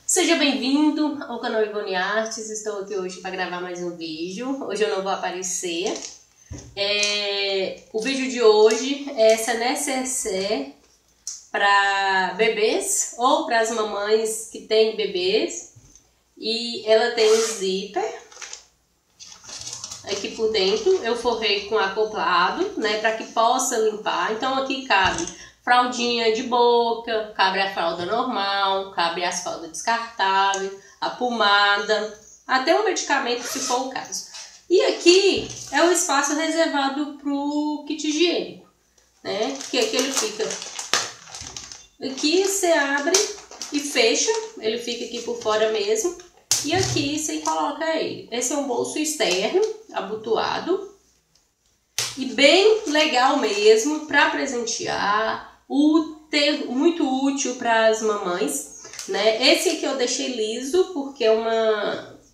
Seja bem-vindo ao canal Ivone Artes. Estou aqui hoje para gravar mais um vídeo. Hoje eu não vou aparecer. O vídeo de hoje é essa necessaire para bebês ou para as mamães que têm bebês. E ela tem um zíper aqui por dentro. Eu forrei com acoplado, né, para que possa limpar. Então aqui cabe fraldinha de boca, cabe a fralda normal, cabe as fraldas descartáveis, a pomada, até um medicamento se for o caso. E aqui é o espaço reservado para o kit higiênico, né? Que aqui ele fica, aqui você abre e fecha, ele fica aqui por fora mesmo, e aqui você coloca ele. Esse é um bolso externo, abotoado, e bem legal mesmo para presentear. Muito útil para as mamães, né? Esse aqui eu deixei liso porque é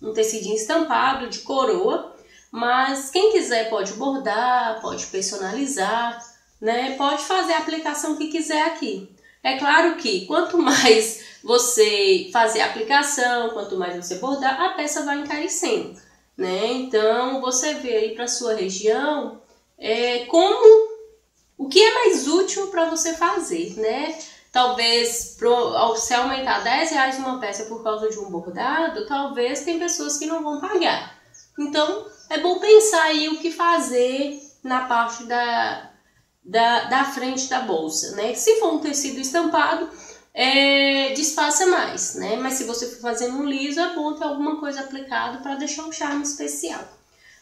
um tecidinho estampado de coroa, mas quem quiser pode bordar, pode personalizar, né? Pode fazer a aplicação que quiser aqui. É claro que quanto mais você fazer a aplicação, quanto mais você bordar, a peça vai encarecendo, né? Então você vê aí para sua região o que é mais útil para você fazer, né? Talvez, se aumentar R$10 uma peça por causa de um bordado, talvez tem pessoas que não vão pagar. Então, é bom pensar aí o que fazer na parte da frente da bolsa, né? Se for um tecido estampado, disfarça mais, né? Mas se você for fazer no liso, é bom ter alguma coisa aplicada para deixar um charme especial.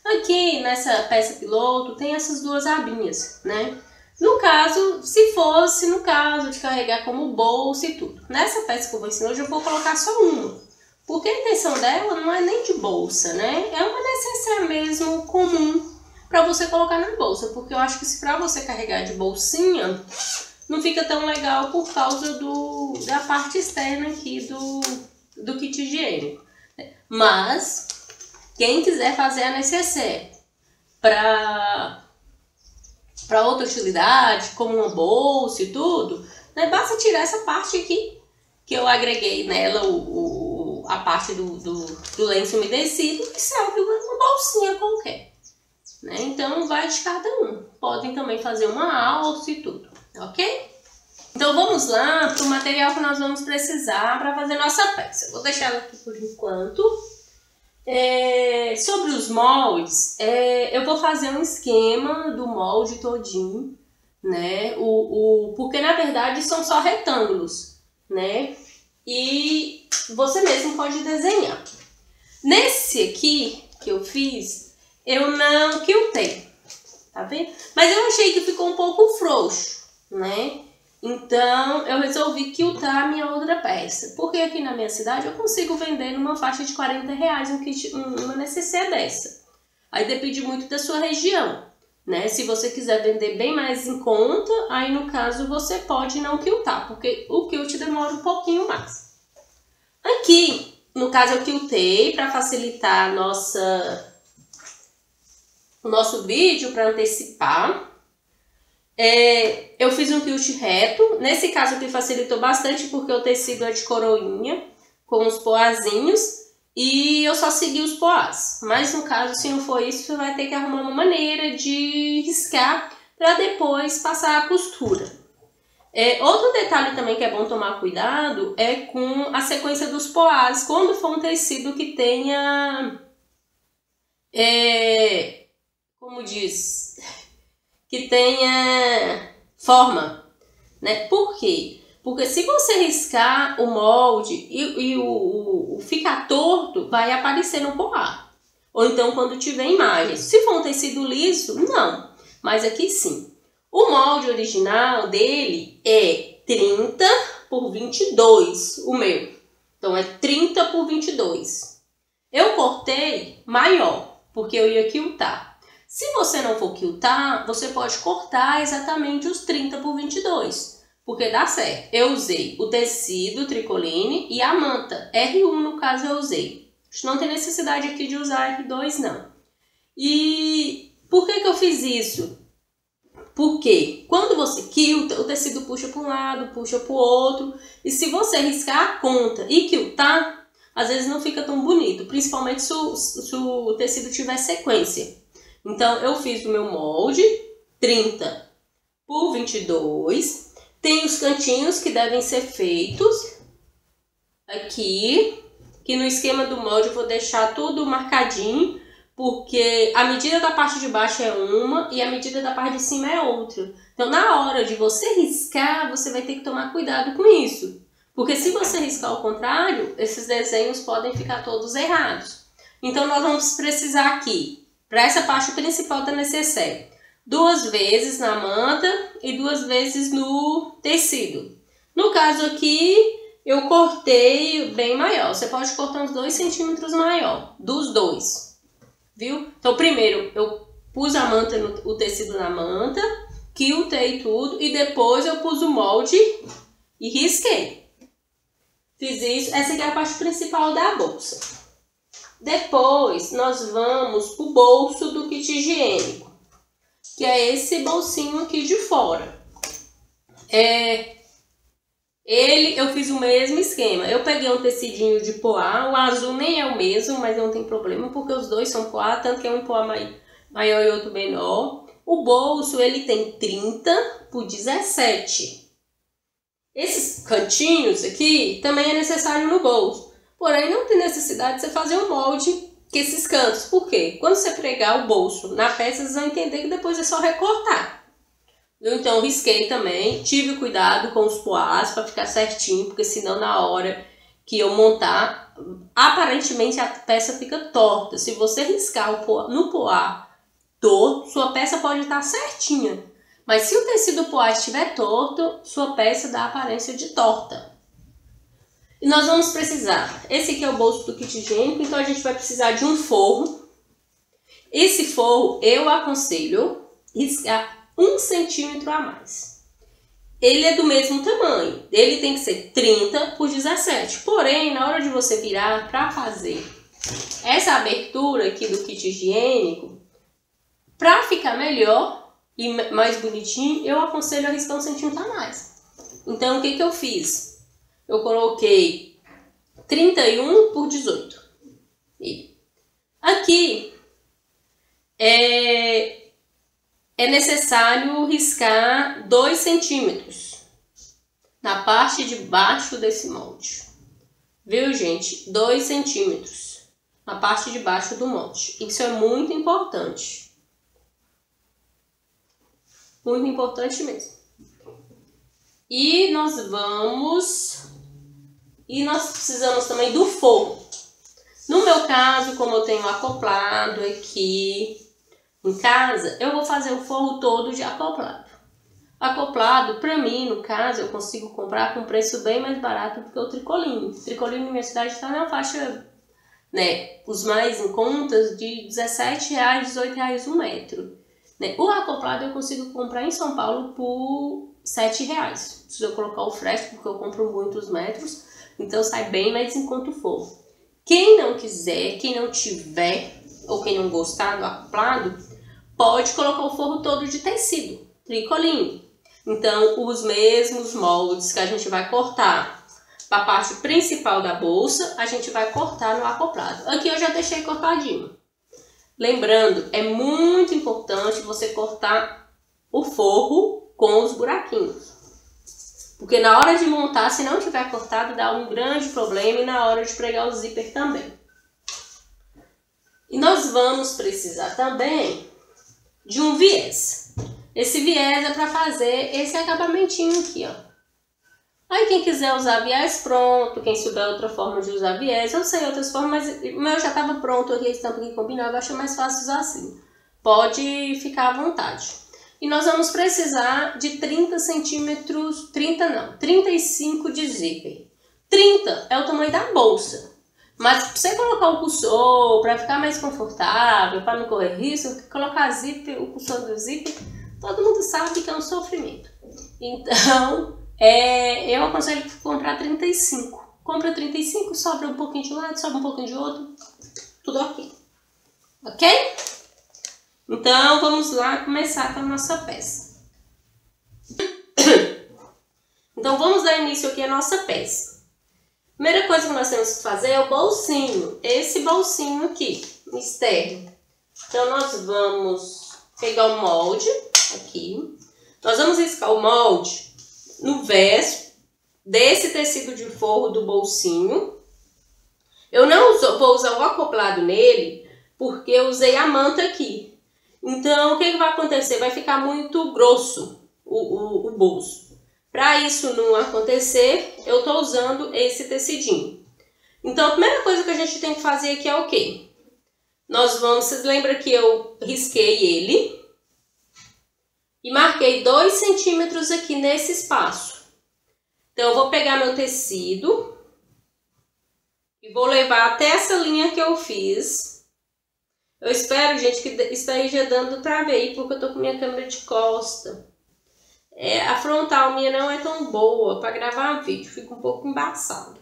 Aqui, nessa peça piloto, tem essas duas abinhas, né? No caso, se fosse no caso de carregar como bolsa e tudo. Nessa peça que eu vou ensinar hoje eu vou colocar só uma. Porque a intenção dela não é nem de bolsa, né? É uma necessaire mesmo comum para você colocar na bolsa. Porque eu acho que se para você carregar de bolsinha, não fica tão legal por causa da parte externa aqui do kit higiênico. Mas, quem quiser fazer a necessaire para outra utilidade, como uma bolsa e tudo, né? Basta tirar essa parte aqui, que eu agreguei nela a parte do lenço umedecido, que serve uma bolsinha qualquer, né? Então vai de cada um. Podem também fazer uma alça e tudo, ok? Então vamos lá para o material que nós vamos precisar para fazer nossa peça. Vou deixar ela aqui por enquanto. Sobre os moldes, eu vou fazer um esquema do molde todinho, né? Porque na verdade são só retângulos, né? E você mesmo pode desenhar. Nesse aqui que eu fiz, eu não quiltei, tá vendo? Mas eu achei que ficou um pouco frouxo, né? Então, eu resolvi quiltar a minha outra peça. Porque aqui na minha cidade eu consigo vender numa faixa de R$40 uma necessaire dessa. Aí depende muito da sua região, né? Se você quiser vender bem mais em conta, aí no caso você pode não quiltar, porque o quilt demora um pouquinho mais. Aqui, no caso eu quiltei para facilitar o nosso vídeo, para antecipar. Eu fiz um quilt reto. Nesse caso aqui facilitou bastante porque o tecido é de coroinha, com os poazinhos, e eu só segui os poás. Mas no caso, se não for isso, você vai ter que arrumar uma maneira de riscar para depois passar a costura. Outro detalhe também que é bom tomar cuidado é com a sequência dos poás, quando for um tecido que tenha, como diz, que tenha forma, né? Por quê? Porque se você riscar o molde e o ficar torto, vai aparecer no poá. Ou então quando tiver imagem. Se for um tecido liso, não. Mas aqui sim. O molde original dele é 30 por 22, o meu. Então é 30 por 22. Eu cortei maior, porque eu ia quiltar. Se você não for quiltar, você pode cortar exatamente os 30 por 22, porque dá certo. Eu usei o tecido tricoline e a manta. R1 no caso eu usei. Não tem necessidade aqui de usar R2 não. E por que eu fiz isso? Porque quando você quilta, o tecido puxa para um lado, puxa para o outro. E se você riscar a ponta e quiltar, às vezes não fica tão bonito. Principalmente se o tecido tiver sequência. Então, eu fiz o meu molde 30 por 22. Tem os cantinhos que devem ser feitos aqui. Que no esquema do molde eu vou deixar tudo marcadinho. Porque a medida da parte de baixo é uma e a medida da parte de cima é outra. Então, na hora de você riscar, você vai ter que tomar cuidado com isso. Porque se você riscar ao contrário, esses desenhos podem ficar todos errados. Então, nós vamos precisar aqui, para essa parte principal da necessaire, 2 vezes na manta e 2 vezes no tecido. No caso aqui, eu cortei bem maior. Você pode cortar uns 2 centímetros maior, dos dois. Viu? Então, primeiro eu pus a manta, o tecido na manta, quiltei tudo e depois eu pus o molde e risquei. Fiz isso. Essa aqui é a parte principal da bolsa. Depois, nós vamos pro bolso do kit higiênico, que é esse bolsinho aqui de fora. Eu fiz o mesmo esquema. Eu peguei um tecidinho de poá, o azul nem é o mesmo, mas não tem problema, porque os dois são poá, tanto que é um poá maior e outro menor. O bolso, ele tem 30 por 17. Esses cantinhos aqui também é necessário no bolso. Porém, não tem necessidade de você fazer um molde com esses cantos. Por quê? Quando você pregar o bolso na peça, vocês vão entender que depois é só recortar. Então, risquei também, tive cuidado com os poás para ficar certinho, porque senão na hora que eu montar, aparentemente a peça fica torta. Se você riscar no poá torto, sua peça pode estar certinha. Mas se o tecido poá estiver torto, sua peça dá a aparência de torta. E nós vamos precisar, esse aqui é o bolso do kit higiênico, então a gente vai precisar de um forro. Esse forro eu aconselho riscar 1 centímetro a mais. Ele é do mesmo tamanho. Ele tem que ser 30 por 17. Porém, na hora de você virar para fazer essa abertura aqui do kit higiênico, para ficar melhor e mais bonitinho, eu aconselho a riscar 1 centímetro a mais. Então, o que eu fiz? Eu coloquei 31 por 18. Aqui é necessário riscar 2 centímetros na parte de baixo desse molde. Viu, gente? 2 centímetros na parte de baixo do molde. Isso é muito importante. Muito importante mesmo. E nós precisamos também do forro. No meu caso, como eu tenho acoplado aqui em casa, eu vou fazer o forro todo de acoplado. Acoplado, para mim, no caso, eu consigo comprar com preço bem mais barato do que o tricoline. O tricoline na minha cidade está na faixa, né, os mais em contas, de R$17, R$18 um metro. Né? O acoplado eu consigo comprar em São Paulo por R$7. Se eu colocar o frete, porque eu compro muitos metros, então sai bem mais em conta o forro. Quem não quiser, quem não tiver, ou quem não gostar do acoplado, pode colocar o forro todo de tecido, tricoline. Então, os mesmos moldes que a gente vai cortar para a parte principal da bolsa, a gente vai cortar no acoplado. Aqui eu já deixei cortadinho. Lembrando, é muito importante você cortar o forro com os buraquinhos. Porque na hora de montar, se não tiver cortado, dá um grande problema e na hora de pregar o zíper também. E nós vamos precisar também de um viés. Esse viés é para fazer esse acabamentinho aqui, ó. Aí quem quiser usar viés pronto, quem souber outra forma de usar viés, eu sei outras formas, mas o meu já estava pronto aqui, a estampa que combinava, eu acho mais fácil usar assim. Pode ficar à vontade. E nós vamos precisar de 30 centímetros, 35 de zíper. 30 é o tamanho da bolsa. Mas para você colocar o cursor, para ficar mais confortável, para não correr risco, colocar o cursor do zíper, todo mundo sabe que é um sofrimento. Então, eu aconselho comprar 35. Compra 35, sobra um pouquinho de um lado, sobra um pouquinho de outro, tudo ok. Ok? Então, vamos lá começar com a nossa peça. Então vamos dar início aqui à nossa peça. Primeira coisa que nós temos que fazer é o bolsinho, esse bolsinho aqui, externo. Então nós vamos pegar o molde aqui, nós vamos riscar o molde no verso desse tecido de forro do bolsinho. Eu não vou usar o acoplado nele, porque eu usei a manta aqui. Então, o que vai acontecer? Vai ficar muito grosso o bolso. Para isso não acontecer, eu estou usando esse tecidinho. Então, a primeira coisa que a gente tem que fazer aqui é o quê? Vocês lembram que eu risquei ele e marquei 2 centímetros aqui nesse espaço. Então, eu vou pegar meu tecido e vou levar até essa linha que eu fiz. Eu espero, gente, que esteja dando pra ver aí, porque eu tô com minha câmera de costa. A frontal minha não é tão boa para gravar vídeo, fica um pouco embaçado.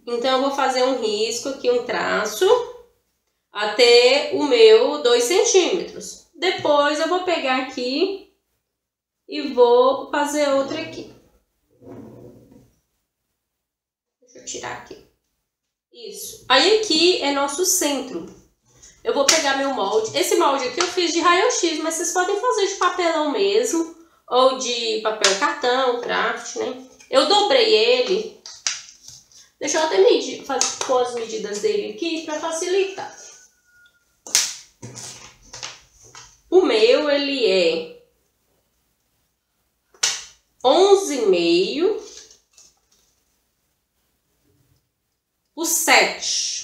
Então, eu vou fazer um risco aqui, um traço, até o meu 2 centímetros. Depois, eu vou pegar aqui e vou fazer outra aqui. Deixa eu tirar aqui. Isso. Aí aqui é nosso centro. Eu vou pegar meu molde. Esse molde aqui eu fiz de raio-x, mas vocês podem fazer de papelão mesmo, ou de papel cartão, craft, né? Eu dobrei ele. Deixa eu até medir, pôr as medidas dele aqui para facilitar. O meu, ele é 11,5 por 7.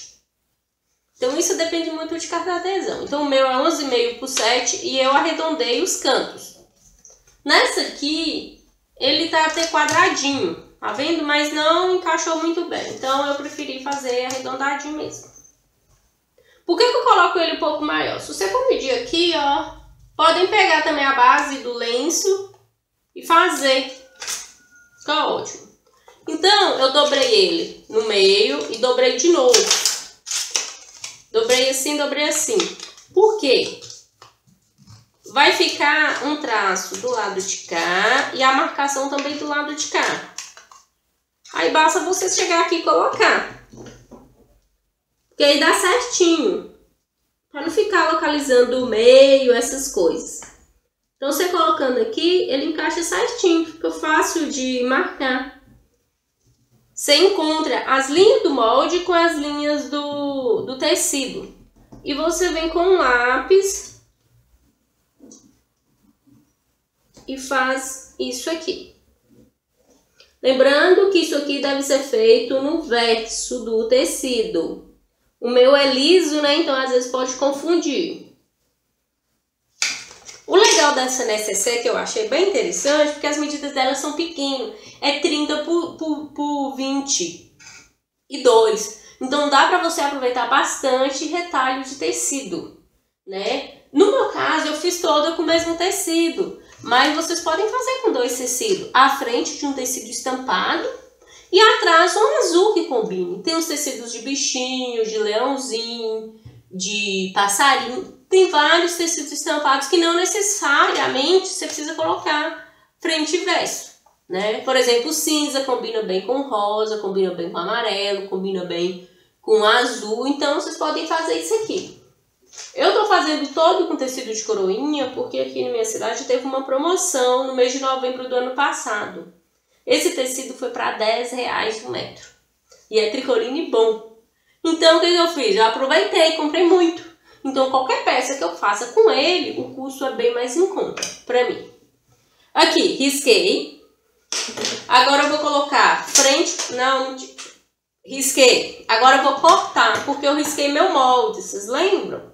Então, isso depende muito de cada adesão. Então, o meu é 11,5 por 7 e eu arredondei os cantos. Nessa aqui, ele tá até quadradinho, tá vendo? Mas não encaixou muito bem. Então, eu preferi fazer arredondadinho mesmo. Por que eu coloco ele um pouco maior? Se você for medir aqui, ó, podem pegar também a base do lenço e fazer. Fica ótimo. Então, eu dobrei ele no meio e dobrei de novo. Dobrei assim, dobrei assim. Por quê? Vai ficar um traço do lado de cá e a marcação também do lado de cá. Aí basta você chegar aqui e colocar. Porque aí dá certinho. Para não ficar localizando o meio, essas coisas. Então, você colocando aqui, ele encaixa certinho. Fica fácil de marcar. Você encontra as linhas do molde com as linhas do tecido. E você vem com um lápis e faz isso aqui. Lembrando que isso aqui deve ser feito no verso do tecido. O meu é liso, né? Então, às vezes pode confundir. O legal dessa necessaire que eu achei bem interessante, porque as medidas dela são pequenas. É 30 por 22. Então, dá para você aproveitar bastante retalho de tecido, né? No meu caso, eu fiz toda com o mesmo tecido. Mas vocês podem fazer com 2 tecidos. À frente de um tecido estampado e atrás um azul que combine. Tem os tecidos de bichinho, de leãozinho, de passarinho. Tem vários tecidos estampados que não necessariamente você precisa colocar frente e verso, né? Por exemplo, o cinza combina bem com rosa, combina bem com amarelo, combina bem com azul. Então, vocês podem fazer isso aqui. Eu tô fazendo todo com tecido de coroinha porque aqui na minha cidade teve uma promoção no mês de novembro do ano passado. Esse tecido foi para R$10 um metro. E é tricoline bom. Então, o que eu fiz? Eu aproveitei, comprei muito. Então, qualquer peça que eu faça com ele, o custo é bem mais em conta para mim. Aqui, risquei. Agora eu vou colocar frente... Não, risquei. Agora eu vou cortar, porque eu risquei meu molde, vocês lembram?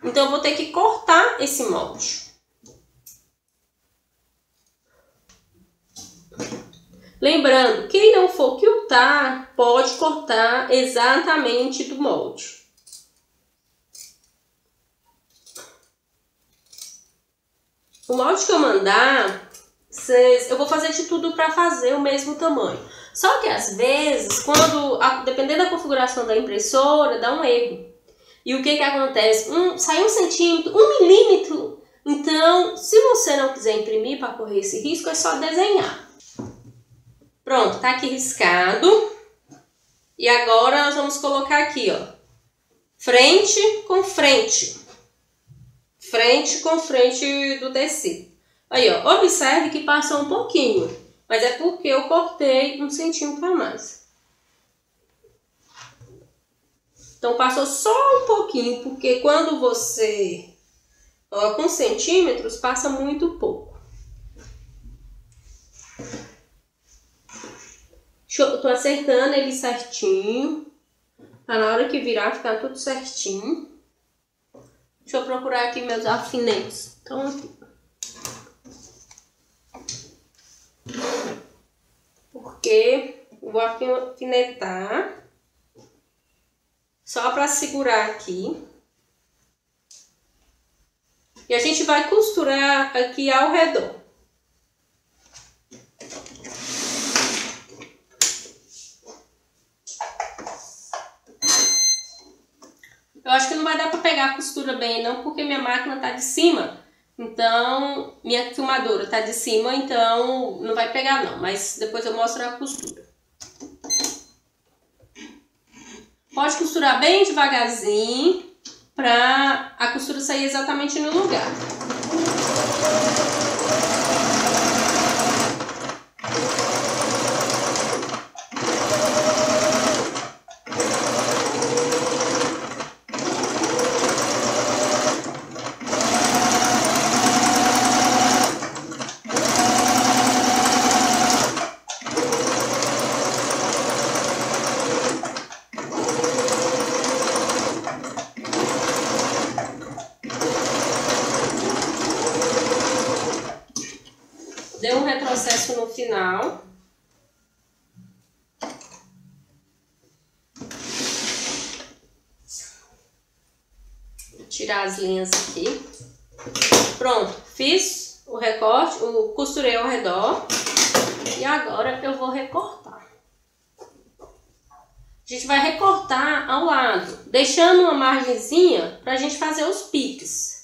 Então, eu vou ter que cortar esse molde. Lembrando, quem não for quiltar, pode cortar exatamente do molde. O molde que eu mandar, eu vou fazer de tudo para fazer o mesmo tamanho. Só que às vezes, dependendo da configuração da impressora, dá um erro. E o que acontece? Sai 1 centímetro, 1 milímetro Então, se você não quiser imprimir para correr esse risco, é só desenhar. Pronto, tá aqui riscado. E agora nós vamos colocar aqui, ó, frente com frente. Frente com frente do tecido. Aí, ó, observe que passou um pouquinho, mas é porque eu cortei 1 centímetro a mais. Então, passou só um pouquinho, porque quando você coloca 1 centímetro, passa muito pouco. Eu tô acertando ele certinho, pra na hora que virar ficar tudo certinho. Deixa eu procurar aqui meus alfinetes. Então, aqui. Porque eu vou alfinetar só para segurar aqui. E a gente vai costurar aqui ao redor. Eu acho que não vai dar para pegar a costura bem não, porque minha máquina tá de cima. Então, minha filmadora tá de cima, então não vai pegar não. Mas depois eu mostro a costura. Pode costurar bem devagarzinho, para a costura sair exatamente no lugar. Deu um retrocesso no final. Vou tirar as linhas aqui. Pronto, fiz o recorte, costurei ao redor. E agora eu vou recortar. A gente vai recortar ao lado, deixando uma margenzinha pra gente fazer os piques.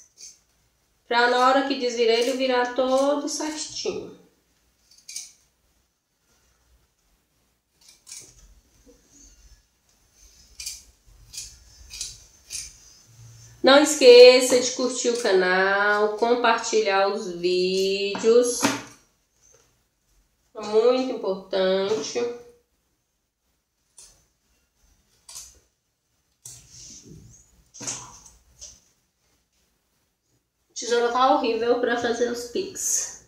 Pra na hora que desvirar ele virar todo certinho. Não esqueça de curtir o canal, compartilhar os vídeos. É muito importante. A tesoura tá horrível para fazer os piques.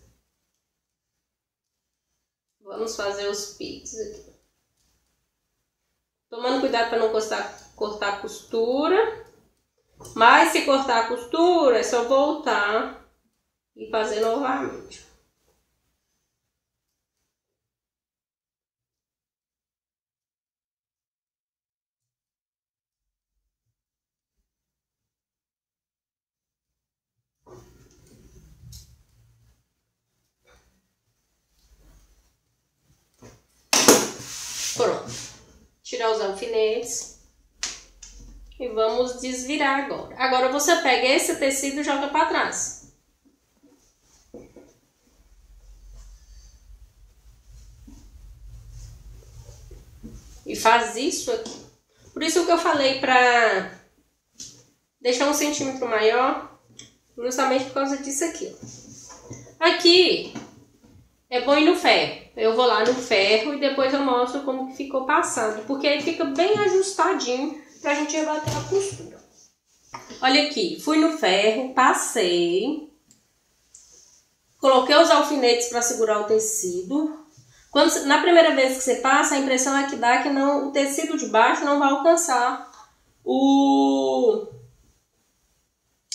Vamos fazer os piques aqui. Tomando cuidado para não cortar a costura. Mas se cortar a costura, é só voltar e fazer novamente. Pronto. Tirar os alfinetes. E vamos desvirar agora. Agora você pega esse tecido e joga para trás. E faz isso aqui. Por isso que eu falei para deixar 1 centímetro maior, justamente por causa disso aqui. Aqui é bom ir no ferro. Eu vou lá no ferro e depois eu mostro como que ficou passado. Porque aí fica bem ajustadinho pra gente rebater a costura. Olha aqui, fui no ferro, passei. Coloquei os alfinetes para segurar o tecido. Na primeira vez que você passa, a impressão é que dá que o tecido de baixo não vai alcançar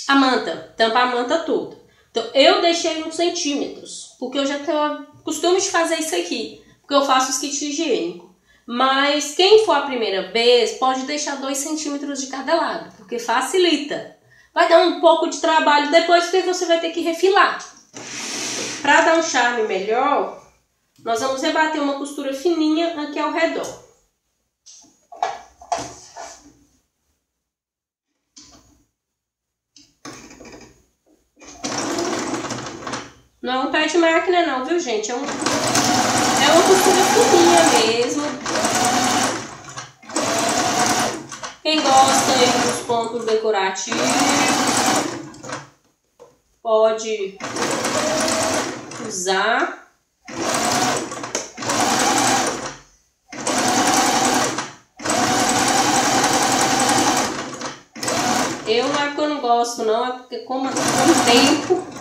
a manta, tampar a manta toda. Então, eu deixei 1 centímetro, porque eu já tenho costume de fazer isso aqui, porque eu faço os kits higiênicos. Mas quem for a primeira vez, pode deixar 2 centímetros de cada lado, porque facilita. Vai dar um pouco de trabalho depois, porque você vai ter que refilar. Para dar um charme melhor, nós vamos rebater uma costura fininha aqui ao redor. máquina não, viu, gente? É uma costura fininha mesmo. Quem gosta aí dos pontos decorativos pode usar. Eu não é que eu não gosto não, é porque como tempo.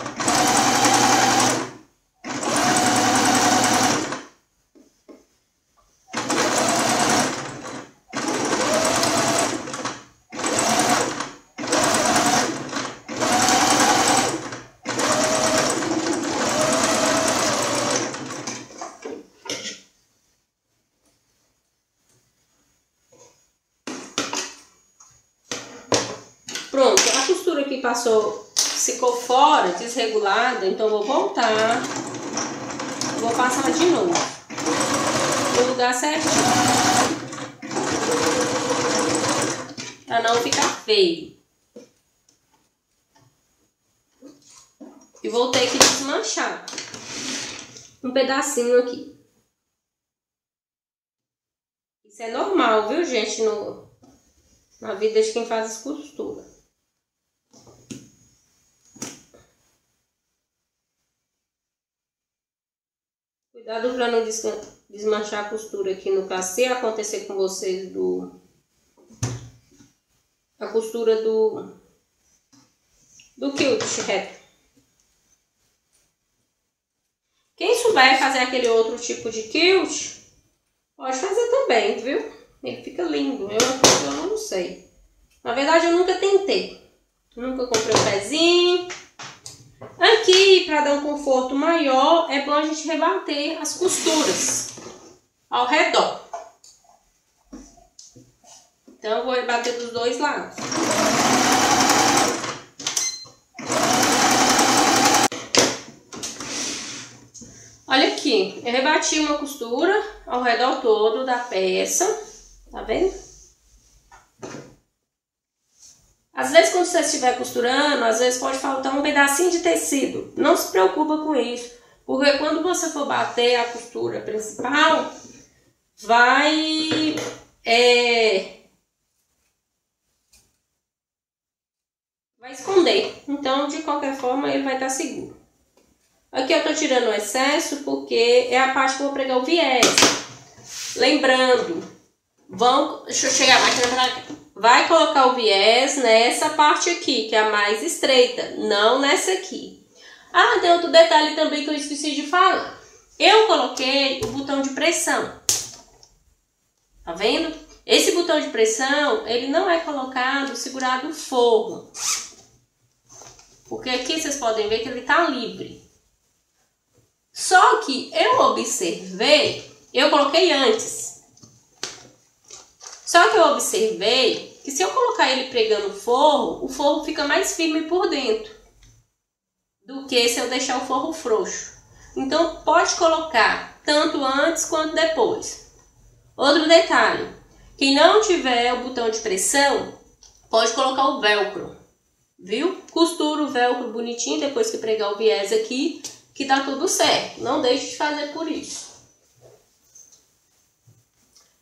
Pronto, a costura que passou ficou fora, desregulada, então eu vou voltar. Vou passar de novo no lugar certinho, para não ficar feio. E vou ter que desmanchar um pedacinho aqui. Isso é normal, viu, gente, na vida de quem faz costura. Cuidado para não desmanchar a costura aqui no caso, acontecer com vocês a costura do quilt reto. Quem souber fazer aquele outro tipo de quilt, pode fazer também, viu? Ele fica lindo. Eu não sei. Na verdade, eu nunca tentei. Nunca comprei um pezinho. Aqui, para dar um conforto maior, é bom a gente rebater as costuras ao redor. Então, eu vou rebater dos dois lados. Olha aqui, eu rebati uma costura ao redor todo da peça, tá vendo? Às vezes quando você estiver costurando, às vezes pode faltar um pedacinho de tecido. Não se preocupa com isso, porque quando você for bater a costura principal, vai esconder. Então, de qualquer forma, ele vai estar seguro. Aqui eu tô tirando o excesso porque é a parte que eu vou pregar o viés. Lembrando, deixa eu chegar a máquina pra cá. Vai colocar o viés nessa parte aqui, que é a mais estreita, não nessa aqui. Ah, tem outro detalhe também que eu esqueci de falar. Eu coloquei o botão de pressão. Tá vendo? Esse botão de pressão, ele não é colocado segurado no forro. Porque aqui vocês podem ver que ele tá livre. Só que eu observei, eu coloquei antes. Só que eu observei que se eu colocar ele pregando o forro fica mais firme por dentro do que se eu deixar o forro frouxo. Então pode colocar tanto antes quanto depois. Outro detalhe, quem não tiver o botão de pressão, pode colocar o velcro, viu? Costura o velcro bonitinho depois que pregar o viés aqui, que tá tudo certo. Não deixe de fazer por isso.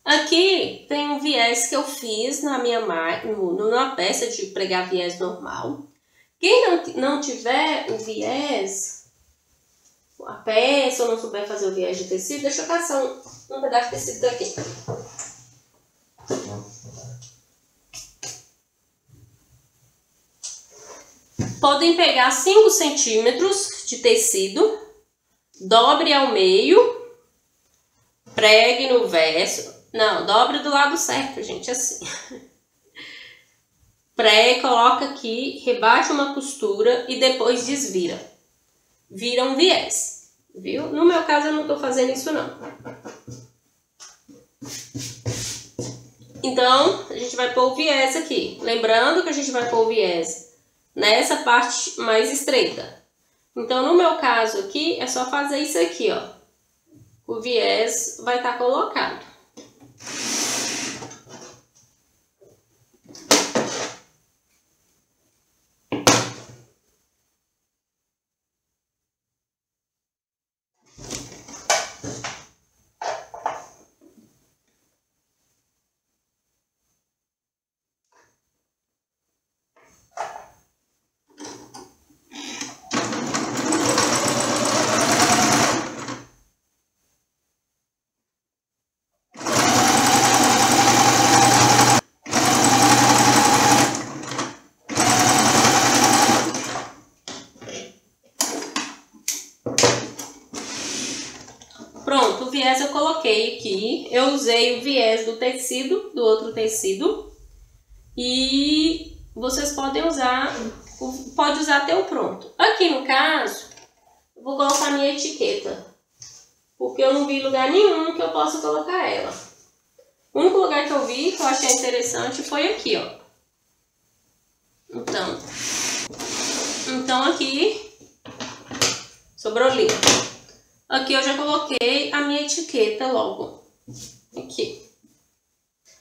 Aqui tem um viés que eu fiz na minha máquina, numa peça de pregar viés normal. Quem não tiver o viés, a peça, ou não souber fazer o viés de tecido, deixa eu caçar um pedaço de tecido daqui. Podem pegar 5 centímetros de tecido, dobre ao meio, pregue no verso. Não, dobre do lado certo, gente, assim. Pregue, coloca aqui, rebate uma costura e depois desvira. Vira um viés, viu? No meu caso eu não tô fazendo isso não. Então, a gente vai pôr o viés aqui. Lembrando que a gente vai pôr o viés nessa parte mais estreita. Então, no meu caso aqui, é só fazer isso aqui, ó. O viés vai estar colocado. pronto, o viés eu coloquei aqui. Eu usei o viés do tecido, do outro tecido. E vocês podem usar, pode usar até o pronto. Aqui no caso, eu vou colocar minha etiqueta. Porque eu não vi lugar nenhum que eu possa colocar ela. O único lugar que eu vi, que eu achei interessante, foi aqui, ó. Então aqui, sobrou linha. Aqui eu já coloquei a minha etiqueta logo. Aqui.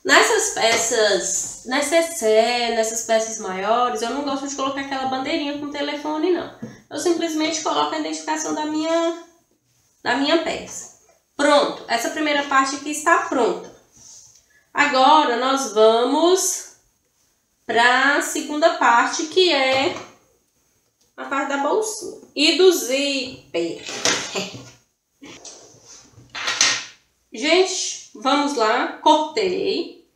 Nessas peças, nessas peças maiores, eu não gosto de colocar aquela bandeirinha com telefone, não. Eu simplesmente coloco a identificação da minha peça. Pronto, essa primeira parte aqui está pronta. Agora nós vamos para a segunda parte, que é a parte da bolsinha e do zíper. Gente, vamos lá. Cortei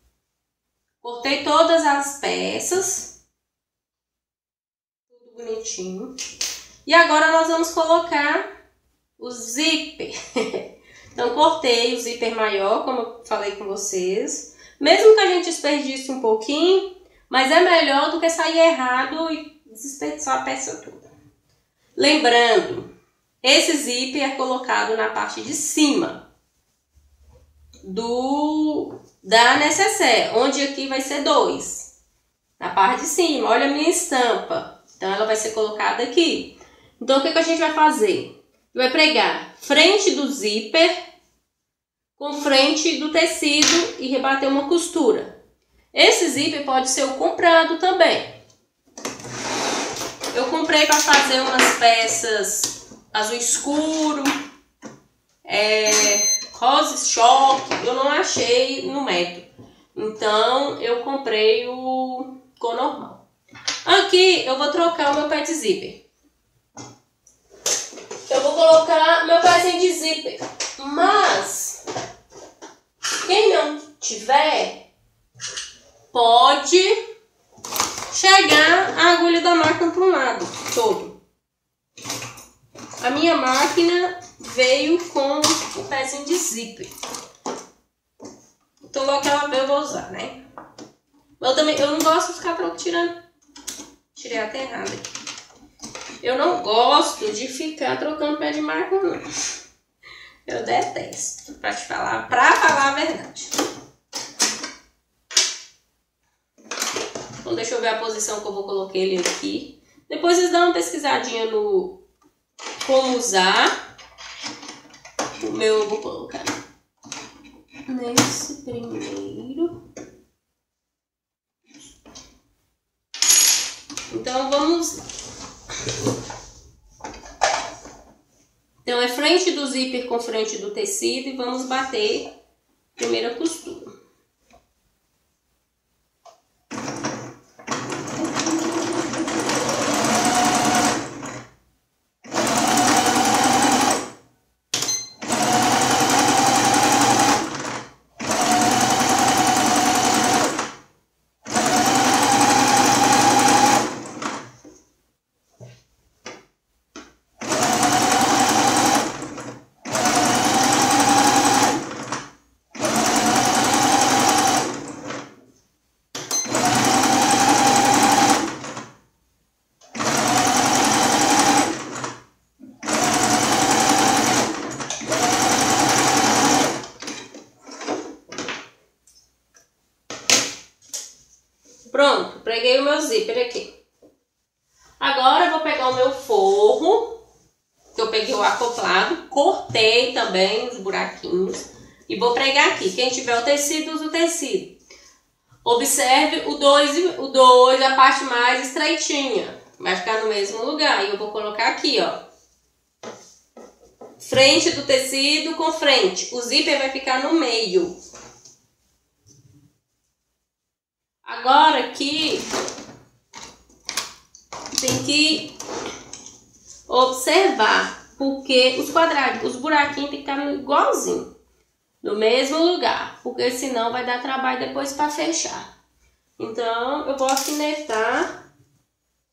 todas as peças, tudo bonitinho. E agora nós vamos colocar o zíper. Então, cortei o zíper maior, como eu falei com vocês. Mesmo que a gente desperdice um pouquinho, mas é melhor do que sair errado e desperdiçar a peça toda. Lembrando, esse zíper é colocado na parte de cima da necessaire, onde aqui vai ser 2. Na parte de cima, olha a minha estampa. Então, ela vai ser colocada aqui. Então, o que a gente vai fazer? Vai pregar frente do zíper com frente do tecido e rebater uma costura. Esse zíper pode ser o comprado também. Eu comprei para fazer umas peças azul escuro, rosa choque, eu não achei no método. Então, eu comprei o cor normal. Aqui, eu vou trocar o meu pé de zíper. Eu vou colocar meu pezinho de zíper, mas quem não tiver, pode chegar a agulha da máquina para um lado todo. A minha máquina veio com o pezinho de zíper. Então logo que ela veio eu vou usar, né? Eu não gosto de ficar tirando. Tirei até errado aqui. Eu não gosto de ficar trocando pé de máquina, não. Eu detesto, pra falar a verdade. Então deixa eu ver a posição que eu vou colocar ele aqui. Depois vocês dão uma pesquisadinha no como usar. O meu eu vou colocar nesse primeiro. Então vamos lá. Então é frente do zíper com frente do tecido e vamos bater a primeira costura. Pronto, preguei o meu zíper aqui. Agora eu vou pegar o meu forro, que eu peguei o acoplado, cortei também os buraquinhos e vou pregar aqui. Quem tiver o tecido, usa o tecido. Observe o 2, a parte mais estreitinha. Vai ficar no mesmo lugar. E eu vou colocar aqui, ó. Frente do tecido com frente. O zíper vai ficar no meio. Agora aqui tem que observar, porque os quadradinhos, os buraquinhos tem que estar igualzinho, no mesmo lugar, porque senão vai dar trabalho depois para fechar. Então eu vou alfinetar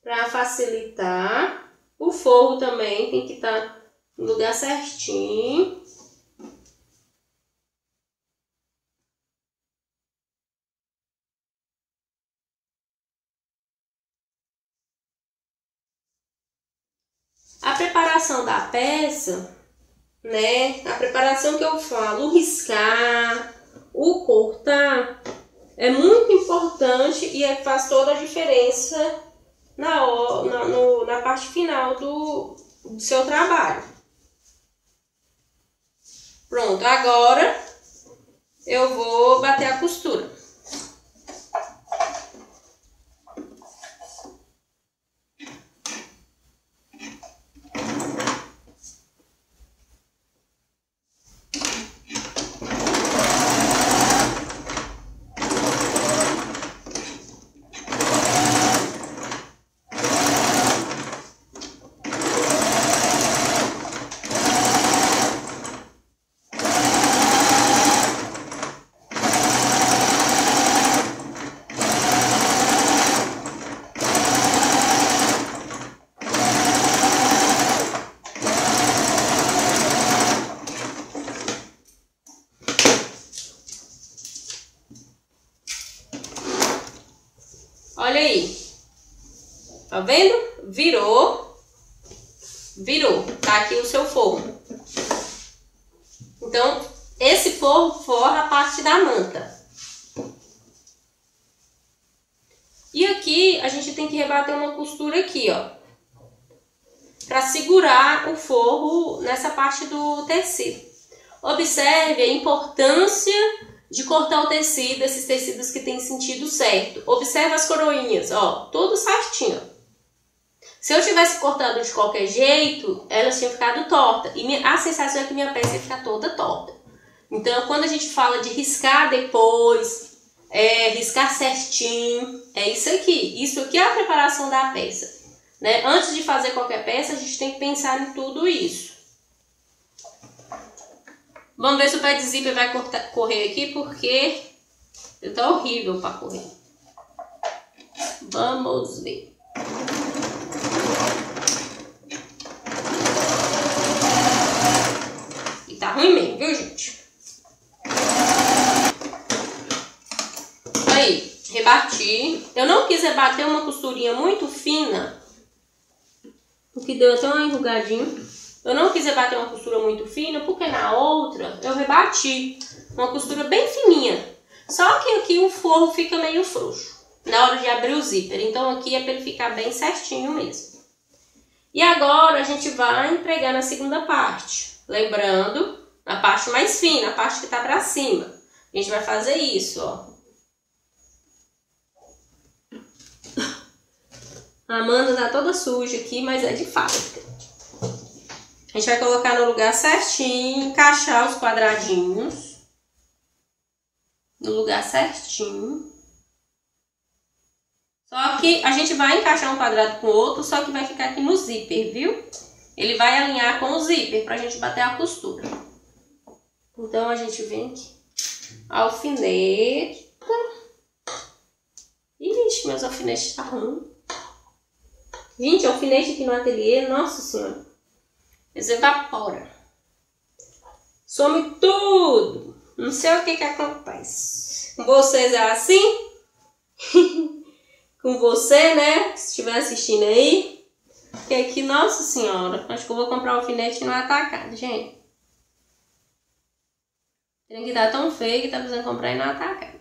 para facilitar. O forro também tem que estar no lugar certinho. preparação da peça, né? A preparação que eu falo, o riscar, o cortar, é muito importante e faz toda a diferença na parte final do seu trabalho. Pronto, agora eu vou bater a costura. Olha aí, tá vendo? Virou, tá aqui o seu forro. Então, esse forro forra a parte da manta. E aqui, a gente tem que rebater uma costura aqui, ó, pra segurar o forro nessa parte do tecido. Observe a importância de cortar o tecido, esses tecidos que tem sentido certo. Observe as coroinhas, ó, tudo certinho. Se eu tivesse cortado de qualquer jeito, elas tinham ficado tortas. E a sensação é que minha peça ia ficar toda torta. Então, quando a gente fala de riscar depois, riscar certinho, é isso aqui. Isso aqui é a preparação da peça, né? Antes de fazer qualquer peça, a gente tem que pensar em tudo isso. Vamos ver se o pé de zíper vai correr aqui, porque tá horrível para correr. Vamos ver. E tá ruim mesmo, viu, gente? Aí, rebati. Eu não quis rebater uma costurinha muito fina, porque deu até uma enrugadinha. Eu não quis rebater uma costura muito fina, porque na outra eu rebati uma costura bem fininha. Só que aqui o forro fica meio frouxo na hora de abrir o zíper. Então aqui é para ele ficar bem certinho mesmo. E agora a gente vai pregar na segunda parte. Lembrando, na parte mais fina, a parte que tá para cima. A gente vai fazer isso, ó. A manta tá toda suja aqui, mas é de fábrica. A gente vai colocar no lugar certinho, encaixar os quadradinhos no lugar certinho. Só que a gente vai encaixar um quadrado com o outro, só que vai ficar aqui no zíper, viu? Ele vai alinhar com o zíper pra gente bater a costura. Então a gente vem aqui, alfinete. Ixi, meus alfinetes tá ruim. Gente, alfinete aqui no ateliê, nossa senhora. Eles evaporam. Some tudo. Não sei o que acontece. Com vocês é assim? Com você, né? Se estiver assistindo aí. Porque aqui, nossa senhora. Acho que eu vou comprar o alfinete no atacado, gente. Tem que dar tão feio que tá precisando comprar no atacado.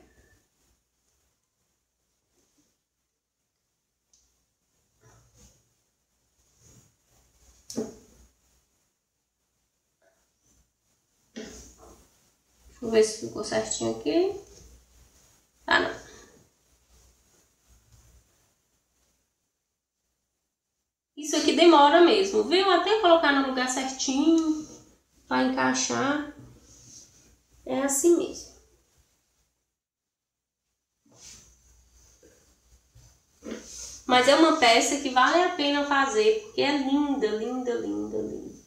Vou ver se ficou certinho aqui. Ah, não. Isso aqui demora mesmo, viu? Até colocar no lugar certinho, para encaixar. É assim mesmo. Mas é uma peça que vale a pena fazer, porque é linda, linda, linda, linda.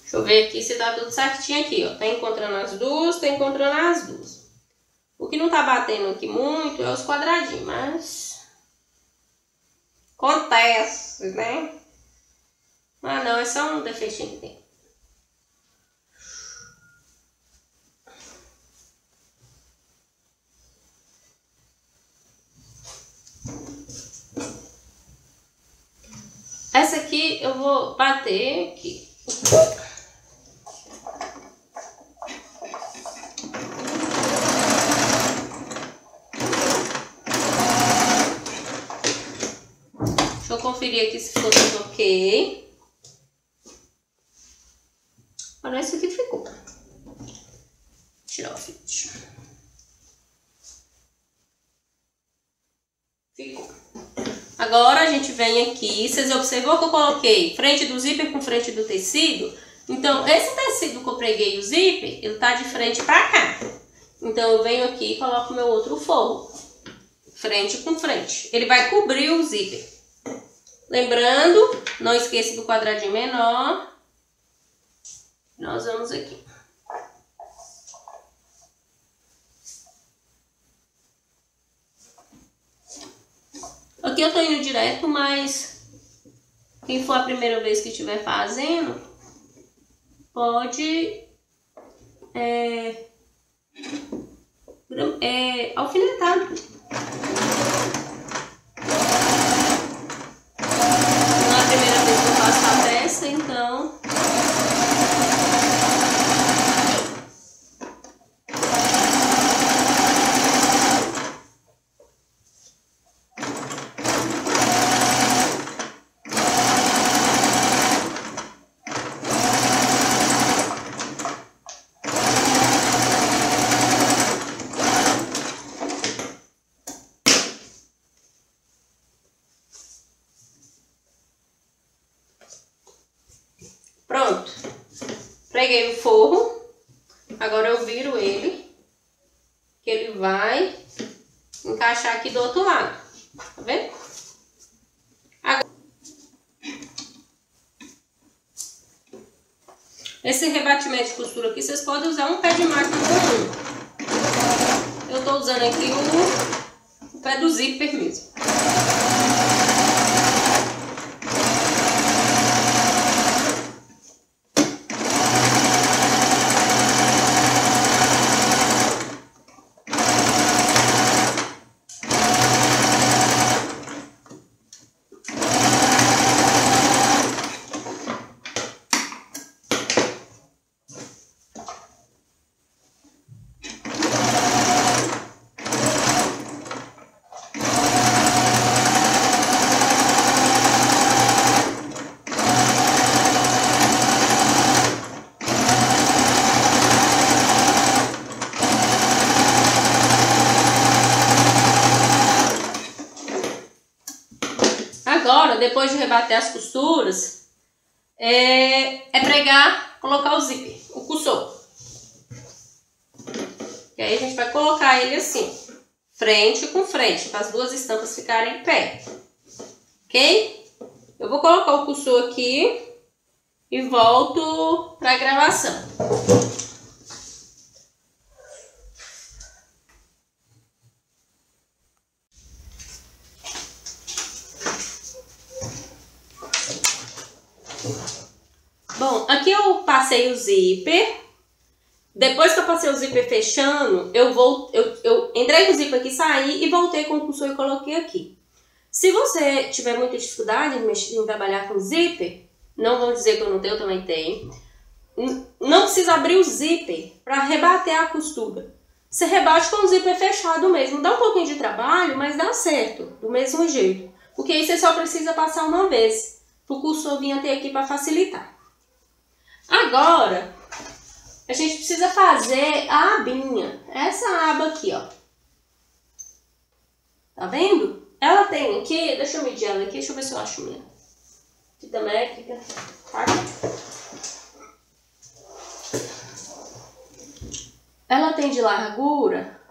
Deixa eu ver aqui se tá tudo certinho aqui, ó. Tá encontrando as duas, tá encontrando as duas. O que não tá batendo aqui muito é os quadradinhos, mas acontece, né? Ah, não, é só um defeitinho que tem. Essa aqui eu vou bater aqui. Deixa eu conferir aqui se ficou tudo ok. Parece que ficou. Tirar o fio. Ficou. Agora a gente vem aqui, vocês observou que eu coloquei frente do zíper com frente do tecido? Então, esse tecido que eu preguei o zíper, ele tá de frente pra cá. Então, eu venho aqui e coloco meu outro forro. Frente com frente. Ele vai cobrir o zíper. Lembrando, não esqueça do quadradinho menor. Nós vamos aqui. Aqui eu tô indo direto, mas quem for a primeira vez que estiver fazendo, pode alfinetar. Não é a primeira vez que eu faço a peça, então... Pronto, preguei o forro, agora eu viro ele, que ele vai encaixar aqui do outro lado, tá vendo? Agora, esse rebatimento de costura aqui, vocês podem usar um pé de máquina comum. Eu tô usando aqui o pé do zíper mesmo. Agora, depois de rebater as costuras, é pregar, colocar o zíper, o cursor. E aí a gente vai colocar ele assim, frente com frente, para as duas estampas ficarem em pé. Ok? Eu vou colocar o cursor aqui e volto para a gravação. Bom, aqui eu passei o zíper. Depois que eu passei o zíper fechando, eu entrei com o zíper aqui, saí e voltei com o cursor e coloquei aqui. Se você tiver muita dificuldade em trabalhar com zíper, não vou dizer que eu não tenho, eu também tenho. Não precisa abrir o zíper para rebater a costura. Você rebate com o zíper fechado mesmo. Dá um pouquinho de trabalho, mas dá certo, do mesmo jeito. Porque aí você só precisa passar uma vez, para o cursor vir até aqui para facilitar. Agora, a gente precisa fazer a abinha. Essa aba aqui, ó. Tá vendo? Ela tem aqui, deixa eu medir ela aqui, deixa eu ver se eu acho mesmo. Fita métrica, tá? Ela tem de largura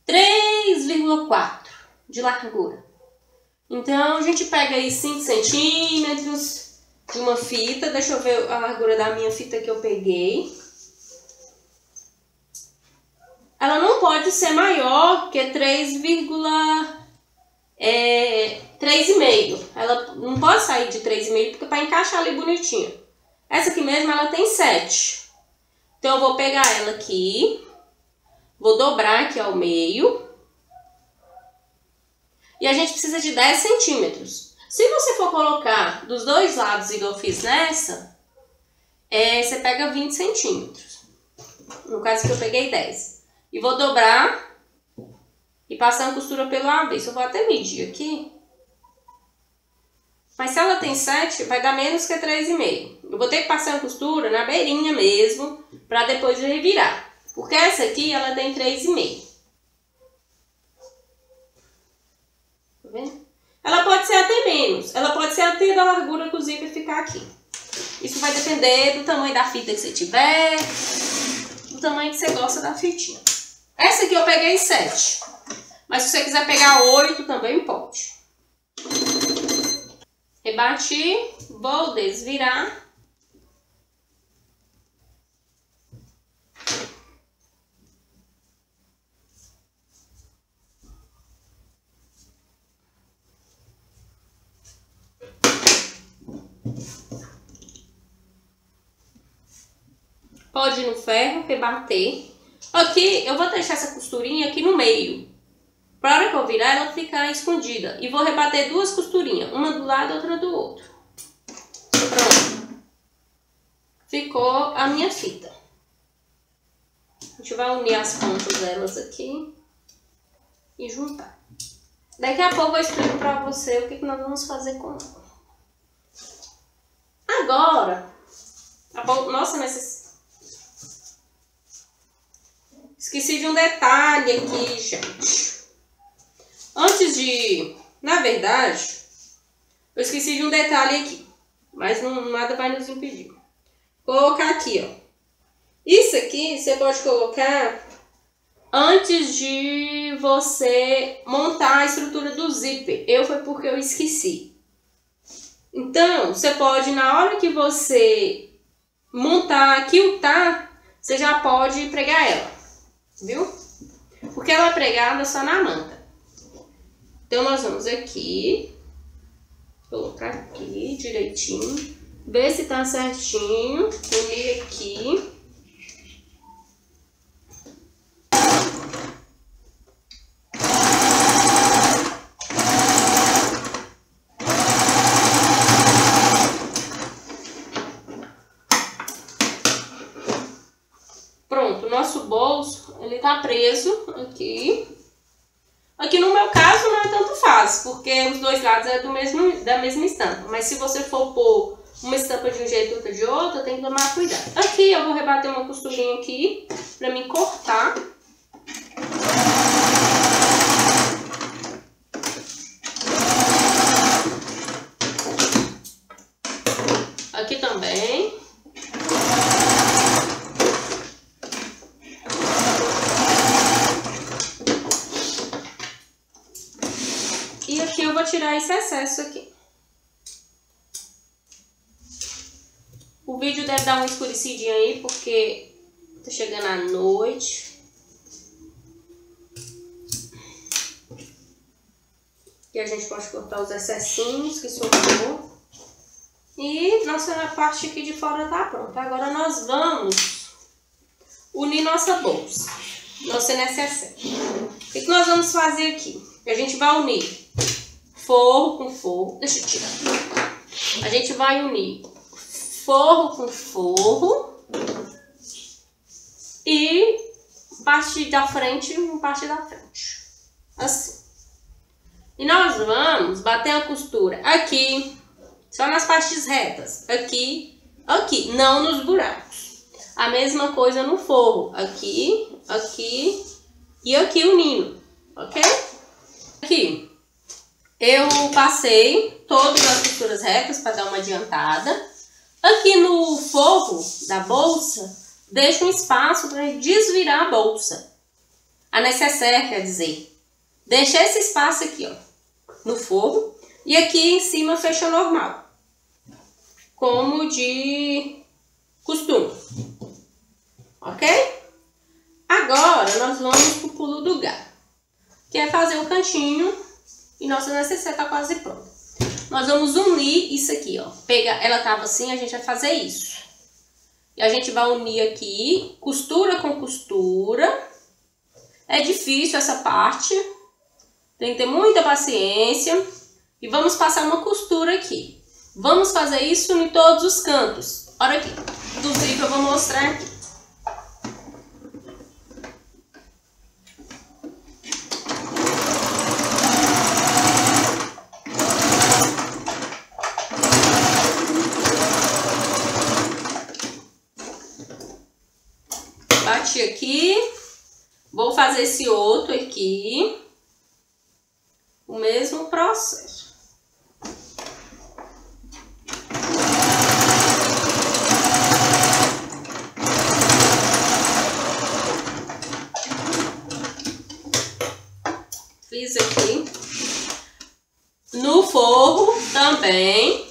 3,4 de largura. Então, a gente pega aí 5 centímetros de uma fita. Deixa eu ver a largura da minha fita que eu peguei. Ela não pode ser maior que 3,5. Ela não pode sair de 3,5 porque para encaixar ali bonitinho. Essa aqui mesmo, ela tem 7. Então, eu vou pegar ela aqui, vou dobrar aqui ao meio. E a gente precisa de 10 centímetros. Se você for colocar dos dois lados, igual eu fiz nessa, você pega 20 centímetros. No caso que eu peguei 10. E vou dobrar e passar a costura pelo avesso. Eu vou até medir aqui. Mas se ela tem 7, vai dar menos que 3,5. Eu vou ter que passar a costura na beirinha mesmo, pra depois revirar. Porque essa aqui, ela tem 3,5. Tá vendo? Ela pode ser até menos. Ela pode ser até da largura que o zíper ficar aqui. Isso vai depender do tamanho da fita que você tiver, do tamanho que você gosta da fitinha. Essa aqui eu peguei 7. Mas se você quiser pegar 8, também pode. Rebati, vou desvirar. Pode ir no ferro, rebater. Aqui eu vou deixar essa costurinha aqui no meio. Para hora que eu virar, ela ficar escondida. E vou rebater 2 costurinhas. Uma do lado e outra do outro. Pronto. Ficou a minha fita. A gente vai unir as pontas delas aqui. E juntar. Daqui a pouco eu explico para você o que nós vamos fazer com ela. Agora. Nossa, mas... Esqueci de um detalhe aqui, gente. Antes de... Na verdade, eu esqueci de um detalhe aqui. Mas nada vai nos impedir. Vou colocar aqui, ó. Isso aqui você pode colocar antes de você montar a estrutura do zíper. Foi porque eu esqueci. Então, você pode, na hora que você montar, quiltar, você já pode pregar ela. Viu? Porque ela é pregada só na manta. Então, nós vamos aqui, colocar aqui direitinho, ver se tá certinho, unir aqui. Pronto, o nosso bolso, ele tá preso aqui. Aqui no meu caso não é tanto faz, porque os dois lados é da mesma estampa. Mas se você for pôr uma estampa de um jeito e outra de outro, tem que tomar cuidado. Aqui eu vou rebater uma costurinha aqui, pra mim cortar. Aqui também. E aqui eu vou tirar esse excesso aqui. O vídeo deve dar uma escurecidinha aí, porque tá chegando a noite. E a gente pode cortar os excessinhos que sobrou. E nossa parte aqui de fora tá pronta. Agora nós vamos unir nossa bolsa. Nossa necessaire. O que nós vamos fazer aqui? A gente vai unir forro com forro. Deixa eu tirar. A gente vai unir forro com forro e parte da frente com parte da frente. Assim. E nós vamos bater a costura aqui, só nas partes retas. Aqui, aqui, não nos buracos. A mesma coisa no forro. Aqui, aqui e aqui unindo. Ok? Aqui. Eu passei todas as costuras retas para dar uma adiantada. Aqui no forro da bolsa, deixa um espaço para desvirar a bolsa. A necessaire, quer dizer. Deixa esse espaço aqui, ó, no forro. E aqui em cima fecha normal. Como de costume. Ok? Agora, nós vamos pro pulo do gato. Que é fazer o cantinho. E nossa necessaire tá quase pronta. Nós vamos unir isso aqui, ó. Ela tava assim, a gente vai fazer isso. E a gente vai unir aqui, costura com costura. É difícil essa parte. Tem que ter muita paciência. e vamos passar uma costura aqui. Vamos fazer isso em todos os cantos. Olha aqui, do zíper eu vou mostrar aqui. Bati aqui, vou fazer esse outro aqui, o mesmo processo. Fiz aqui. No forro também.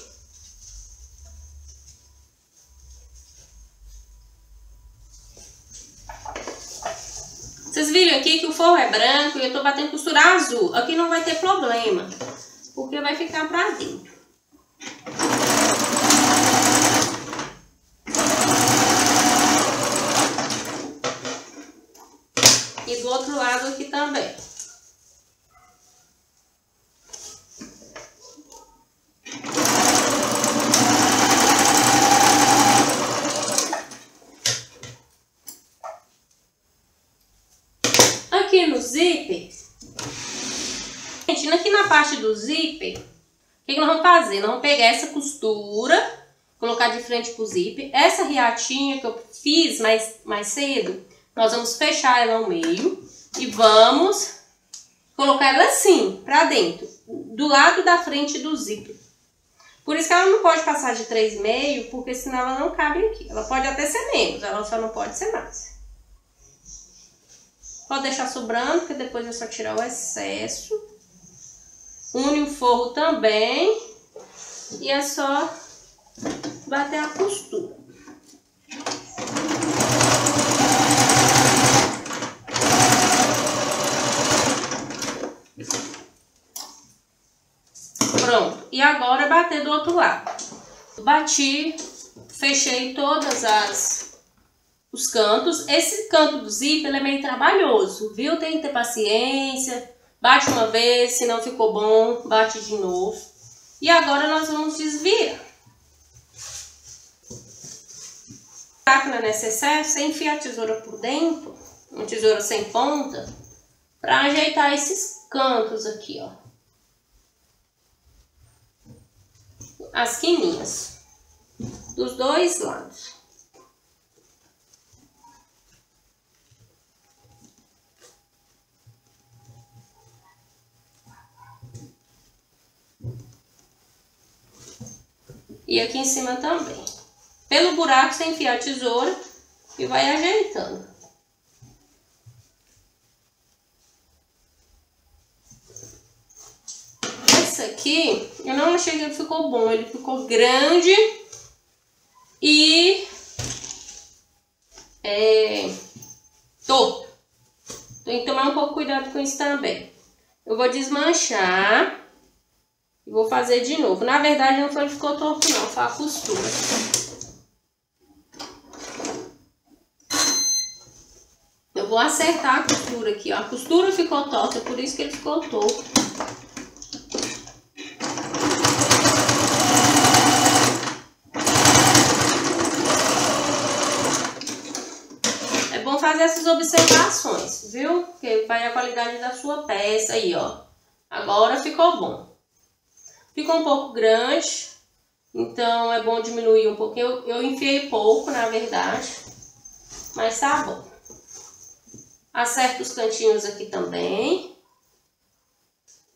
Vocês viram aqui que o forro é branco e eu tô batendo costura azul. Aqui não vai ter problema, porque vai ficar pra dentro. E do outro lado aqui também. Aqui no zíper, gente, aqui na parte do zíper, o que nós vamos fazer? Nós vamos pegar essa costura, colocar de frente pro zíper. Essa riatinha que eu fiz mais cedo, nós vamos fechar ela ao meio e vamos colocar ela assim, pra dentro, do lado da frente do zíper. Por isso que ela não pode passar de 3,5, porque senão ela não cabe aqui. Ela pode até ser menos, ela só não pode ser mais. Pode deixar sobrando, porque depois é só tirar o excesso. Une o forro também. E é só bater a costura. Pronto. E agora bater do outro lado. Bati, fechei todas os cantos. Esse canto do zíper ele é meio trabalhoso, viu? Tem que ter paciência. Bate uma vez, se não ficou bom, bate de novo. E agora nós vamos desviar. Não é necessário, você enfia a tesoura por dentro, uma tesoura sem ponta, para ajeitar esses cantos aqui, ó. As quininhas dos dois lados. E aqui em cima também. Pelo buraco você enfia a tesoura e vai ajeitando. Esse aqui, eu não achei que ele ficou bom. Ele ficou grande e torto. Tem que tomar um pouco cuidado com isso também. Eu vou desmanchar e vou fazer de novo. Na verdade, não foi ele ficou torto não, foi a costura. Eu vou acertar a costura aqui, ó. A costura ficou torta, por isso que ele ficou torto. É bom fazer essas observações, viu? Porque vai a qualidade da sua peça aí, ó. Agora ficou bom. Ficou um pouco grande, então é bom diminuir um pouquinho. Eu enfiei pouco, na verdade, mas tá bom. Acerto os cantinhos aqui também.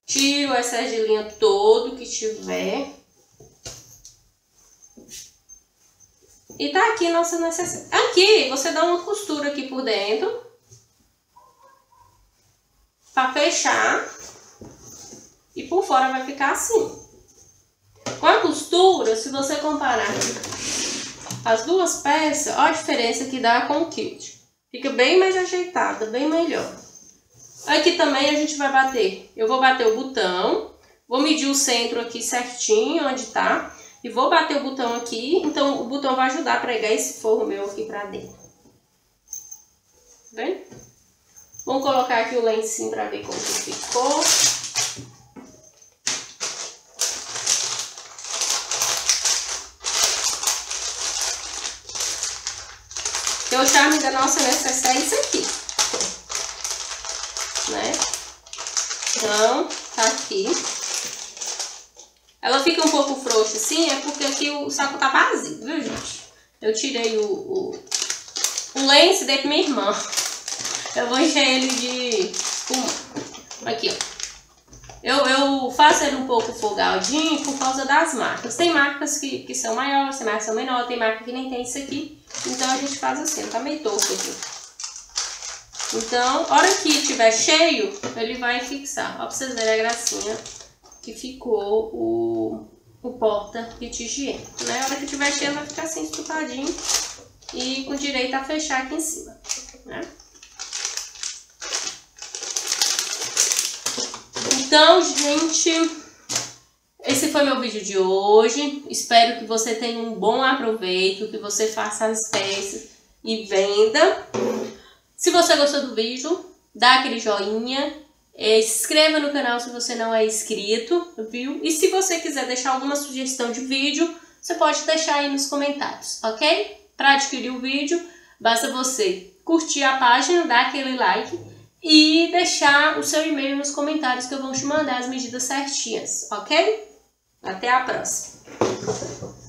Tiro o excesso de linha todo que tiver. E tá aqui nossa necessidade. Aqui você dá uma costura aqui por dentro, pra fechar. E por fora vai ficar assim. Com a costura, se você comparar as duas peças, olha a diferença que dá com o kit. Fica bem mais ajeitada, bem melhor. Aqui também a gente vai bater. Eu vou bater o botão. Vou medir o centro aqui certinho, onde tá. E vou bater o botão aqui. Então o botão vai ajudar a pregar esse forro meu aqui pra dentro. Tá vendo? Vamos colocar aqui o lencinho pra ver como que ficou. Porque o charme da nossa necessaire é isso aqui, né? Então, tá aqui. Ela fica um pouco frouxa assim, é porque aqui o saco tá vazio, viu, gente? Eu tirei o lenço e dei pra minha irmã. Eu vou encher ele de espuma. Aqui, ó. Eu faço ele um pouco folgadinho por causa das marcas. Tem marcas que são maiores, tem marcas que são menores, tem marca que nem tem isso aqui. Então a gente faz assim, tá meio torto aqui. Então, a hora que estiver cheio, ele vai fixar. Ó, pra vocês verem a gracinha que ficou o porta-kit higiênico, né? A hora que estiver cheio, vai ficar assim, estupadinho e com direito a fechar aqui em cima, né? Então, gente, esse foi meu vídeo de hoje. Espero que você tenha um bom aproveito, que você faça as peças e venda. Se você gostou do vídeo, dá aquele joinha, se inscreva no canal se você não é inscrito, viu? E se você quiser deixar alguma sugestão de vídeo, você pode deixar aí nos comentários, ok? Para adquirir o vídeo, basta você curtir a página, dar aquele like e deixar o seu e-mail nos comentários que eu vou te mandar as medidas certinhas, ok? Até a próxima!